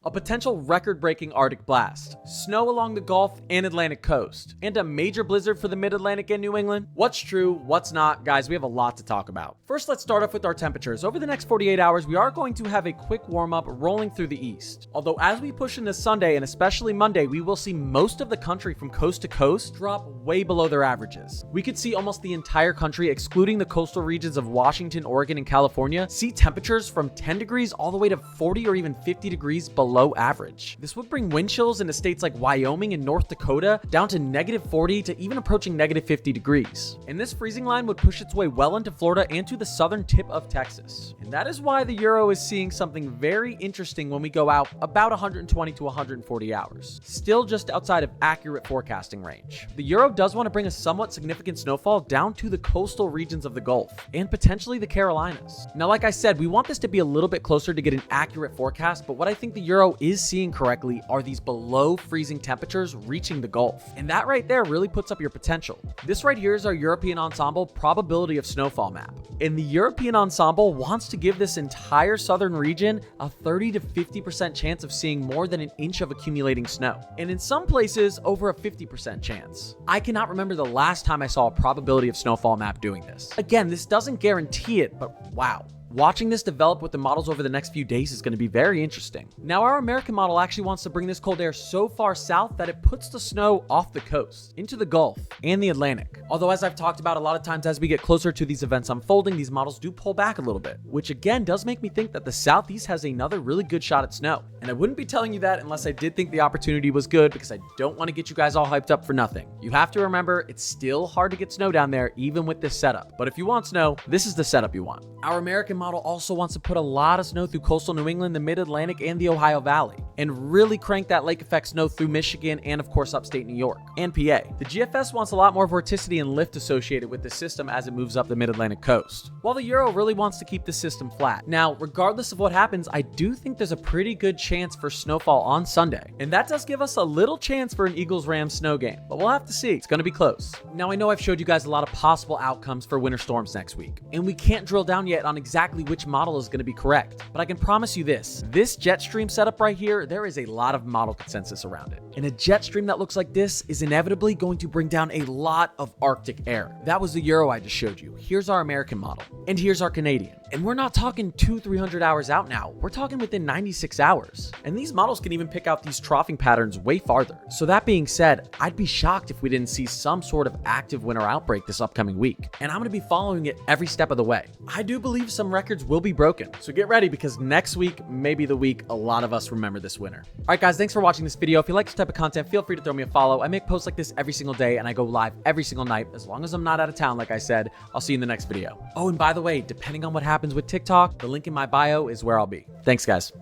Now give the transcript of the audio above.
A potential record-breaking Arctic blast, snow along the Gulf and Atlantic coast, and a major blizzard for the Mid-Atlantic and New England? What's true, what's not? Guys, we have a lot to talk about. First, let's start off with our temperatures. Over the next 48 hours, we are going to have a quick warm-up rolling through the east. Although as we push into Sunday and especially Monday, we will see most of the country from coast to coast drop way below their averages. We could see almost the entire country, excluding the coastal regions of Washington, Oregon, and California, see temperatures from 10 degrees all the way to 40 or even 50 degrees below average. This would bring wind chills into states like Wyoming and North Dakota down to -40 to even approaching -50 degrees. And this freezing line would push its way well into Florida and to the southern tip of Texas. And that is why the Euro is seeing something very interesting when we go out about 120 to 140 hours. Still just outside of accurate forecasting range. The Euro does want to bring a somewhat significant snowfall down to the coastal regions of the Gulf and potentially the Carolinas. Now, like I said, we want this to be a little bit closer to get an accurate forecast, but what I think the Euro is seeing correctly are these below freezing temperatures reaching the Gulf. And that right there really puts up your potential. This right here is our European ensemble probability of snowfall map. And the European ensemble wants to give this entire southern region a 30 to 50% chance of seeing more than an inch of accumulating snow. And in some places, over a 50% chance. I cannot remember the last time I saw a probability of snowfall map doing this. Again, this doesn't guarantee it, but wow. Watching this develop with the models over the next few days is going to be very interesting. Now, our American model actually wants to bring this cold air so far south that it puts the snow off the coast, into the Gulf, and the Atlantic. Although, as I've talked about a lot of times as we get closer to these events unfolding, these models do pull back a little bit, which again does make me think that the Southeast has another really good shot at snow. And I wouldn't be telling you that unless I did think the opportunity was good, because I don't want to get you guys all hyped up for nothing. You have to remember, it's still hard to get snow down there, even with this setup. But if you want snow, this is the setup you want. Our American model also wants to put a lot of snow through coastal New England, the Mid-Atlantic, and the Ohio Valley, and really crank that lake effect snow through Michigan and of course upstate New York and PA. The GFS wants a lot more vorticity and lift associated with the system as it moves up the Mid-Atlantic coast, while the Euro really wants to keep the system flat. Now, regardless of what happens, I do think there's a pretty good chance for snowfall on Sunday, and that does give us a little chance for an Eagles-Rams snow game, but we'll have to see. It's going to be close. Now, I know I've showed you guys a lot of possible outcomes for winter storms next week, and we can't drill down yet on exactly which model is going to be correct, but I can promise you this jet stream setup right here, there is a lot of model consensus around it. And a jet stream that looks like this is inevitably going to bring down a lot of Arctic air. That was the Euro I just showed you. Here's our American model, and here's our Canadian. And we're not talking 200-300 hours out now. We're talking within 96 hours. And these models can even pick out these troughing patterns way farther. So that being said, I'd be shocked if we didn't see some sort of active winter outbreak this upcoming week. And I'm going to be following it every step of the way. I do believe some records will be broken. So get ready, because next week may be the week a lot of us remember this winter. All right, guys, thanks for watching this video. If you like this type of content, feel free to throw me a follow. I make posts like this every single day, and I go live every single night. As long as I'm not out of town, like I said, I'll see you in the next video. Oh, and by the way, depending on what happens with TikTok, the link in my bio is where I'll be. Thanks, guys.